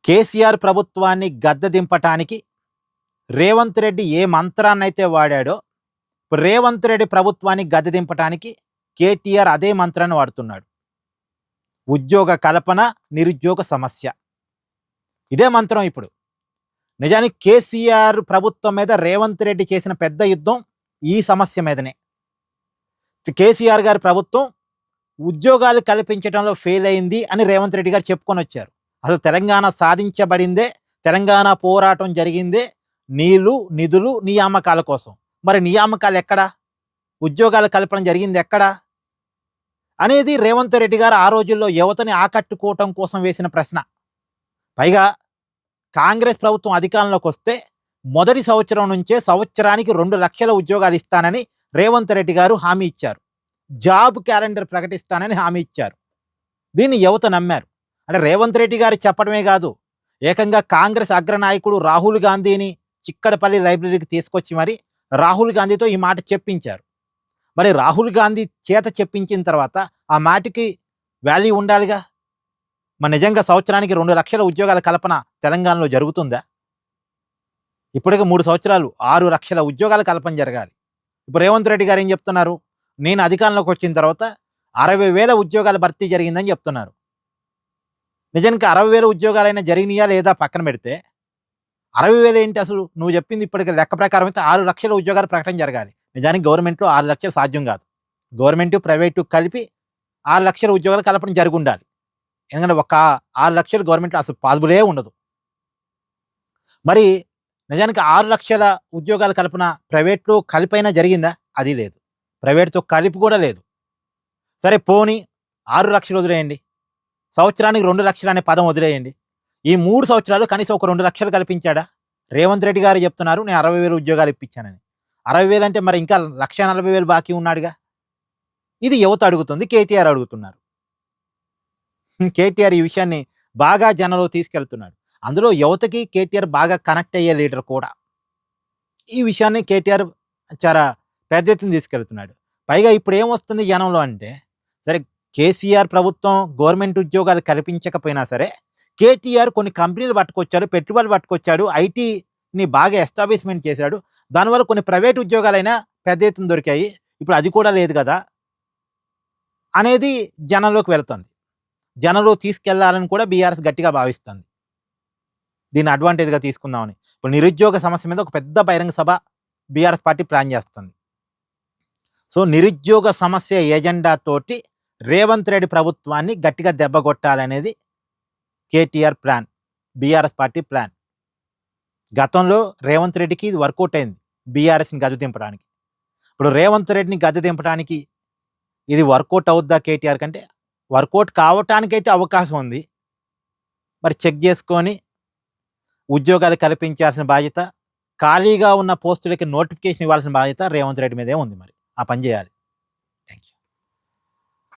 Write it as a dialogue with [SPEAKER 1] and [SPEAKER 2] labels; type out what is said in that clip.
[SPEAKER 1] కేసీఆర్ ప్రభుత్వాన్ని గద్దె దింపటానికి రేవంత్ రెడ్డి ఏ మంత్రాన్నైతే వాడాడో, ఇప్పుడు రేవంత్ రెడ్డి ప్రభుత్వాన్ని గద్దె దింపటానికి కేటీఆర్ అదే మంత్రాన్ని వాడుతున్నాడు. ఉద్యోగ కల్పన, నిరుద్యోగ సమస్య. ఇదే మంత్రం ఇప్పుడు. నిజానికి కేసీఆర్ ప్రభుత్వం మీద రేవంత్ రెడ్డి చేసిన పెద్ద యుద్ధం ఈ సమస్య మీదనే. కేసీఆర్ గారి ప్రభుత్వం ఉద్యోగాలు కల్పించడంలో ఫెయిల్ అయింది అని రేవంత్ రెడ్డి గారు చెప్పుకొని వచ్చారు. అసలు తెలంగాణ సాధించబడిందే, తెలంగాణ పోరాటం జరిగిందే నీళ్లు, నిధులు, నియామకాల కోసం. మరి నియామకాలు ఎక్కడా? ఉద్యోగాల కల్పన జరిగింది ఎక్కడా అనేది రేవంత్ రెడ్డి గారు ఆ రోజుల్లో యువతని ఆకట్టుకోవటం కోసం వేసిన ప్రశ్న. పైగా కాంగ్రెస్ ప్రభుత్వం అధికారంలోకి వస్తే మొదటి సంవత్సరం నుంచే సంవత్సరానికి 2 లక్షల ఉద్యోగాలు ఇస్తానని రేవంత్ రెడ్డి గారు హామీ ఇచ్చారు. జాబ్ క్యాలెండర్ ప్రకటిస్తానని హామీ ఇచ్చారు. దీన్ని యువత నమ్మారు. అంటే రేవంత్ రెడ్డి గారు చెప్పడమే కాదు, ఏకంగా కాంగ్రెస్ అగ్రనాయకుడు రాహుల్ గాంధీని చిక్కడపల్లి లైబ్రరీకి తీసుకొచ్చి మరి రాహుల్ గాంధీతో ఈ మాట చెప్పించారు. మరి రాహుల్ గాంధీ చేత చెప్పించిన తర్వాత ఆ మాటకి వాల్యూ ఉండాలిగా. మరి నిజంగా సంవత్సరానికి 2 లక్షల ఉద్యోగాల కల్పన తెలంగాణలో జరుగుతుందా? ఇప్పటికే 3 సంవత్సరాలు 6 లక్షల ఉద్యోగాల కల్పన జరగాలి. ఇప్పుడు రేవంత్ రెడ్డి గారు ఏం చెప్తున్నారు? నేను అధికారంలోకి వచ్చిన తర్వాత 60,000 ఉద్యోగాల భర్తీ జరిగిందని చెప్తున్నారు. నిజానికి 60,000 ఉద్యోగాలైనా జరిగినాయా లేదా పక్కన పెడితే, 60,000 ఏంటి అసలు? నువ్వు చెప్పింది ఇప్పటికి లెక్క ప్రకారం అయితే 6 లక్షల ఉద్యోగాల ప్రకటన జరగాలి. నిజానికి గవర్నమెంట్లో 6 లక్షలు సాధ్యం కాదు. గవర్నమెంట్ ప్రైవేటు కలిపి 6 లక్షల ఉద్యోగాల కల్పన జరిగి ఉండాలి. ఎందుకంటే ఒక 6 లక్షలు గవర్నమెంట్లో అసలు పాసిబులే ఉండదు. మరి నిజానికి 6 లక్షల ఉద్యోగాల కల్పన ప్రైవేట్లో కలిపైనా జరిగిందా? అది లేదు. ప్రైవేట్తో కలిపి కూడా లేదు. సరే పోనీ 6 లక్షలు వదిలేయండి, సంవత్సరానికి 2 లక్షలు అనే పదం వదిలేయండి. ఈ 3 సంవత్సరాలు కనీసం ఒక 2 లక్షలు కల్పించాడా? రేవంత్ రెడ్డి గారు చెప్తున్నారు నేను 60,000 ఉద్యోగాలు ఇప్పించానని. 60,000 అంటే మరి ఇంకా 1,40,000 బాకీ ఉన్నాడుగా. ఇది యువత అడుగుతుంది, కేటీఆర్ అడుగుతున్నారు. కేటీఆర్ ఈ విషయాన్ని బాగా జనంలో తీసుకెళ్తున్నాడు. అందులో యువతకి కేటీఆర్ బాగా కనెక్ట్ అయ్యే లీడర్ కూడా. ఈ విషయాన్ని కేటీఆర్ చాలా పెద్ద ఎత్తున తీసుకెళ్తున్నాడు. పైగా ఇప్పుడు ఏమొస్తుంది జనంలో అంటే, సరే కేసీఆర్ ప్రభుత్వం గవర్నమెంట్ ఉద్యోగాలు కల్పించకపోయినా సరే కేటీఆర్ కొన్ని కంపెనీలు పట్టుకొచ్చాడు, పెట్టుబడులు పట్టుకొచ్చాడు, ఐటీని బాగా ఎస్టాబ్లిష్మెంట్ చేశాడు. దానివల్ల కొన్ని ప్రైవేట్ ఉద్యోగాలైనా పెద్ద ఎత్తున దొరికాయి. ఇప్పుడు అది కూడా లేదు కదా అనేది జనంలోకి వెళుతుంది. జనంలో తీసుకెళ్లాలని కూడా బీఆర్ఎస్ గట్టిగా భావిస్తుంది. దీన్ని అడ్వాంటేజ్గా తీసుకుందామని ఇప్పుడు నిరుద్యోగ సమస్య మీద ఒక పెద్ద బహిరంగ సభ బీఆర్ఎస్ పార్టీ ప్లాన్ చేస్తుంది. సో నిరుద్యోగ సమస్య ఎజెండా తోటి రేవంత్ రెడ్డి ప్రభుత్వాన్ని గట్టిగా దెబ్బ కొట్టాలనేది KTR plan, BRS party plan. గతంలో రేవంత్ రెడ్డికి ఇది వర్కౌట్ అయింది, బీఆర్ఎస్ని గద్దె దింపడానికి. ఇప్పుడు రేవంత్ రెడ్డిని గద్దె దింపడానికి ఇది వర్కౌట్ అవుద్దా కేటీఆర్ కంటే? వర్కౌట్ కావటానికైతే అవకాశం ఉంది. మరి చెక్ చేసుకొని ఉద్యోగాలు కల్పించాల్సిన బాధ్యత, ఖాళీగా ఉన్న పోస్టులకి నోటిఫికేషన్ ఇవ్వాల్సిన బాధ్యత రేవంత్ రెడ్డి మీదే ఉంది. మరి ఆ పని చేయాలి.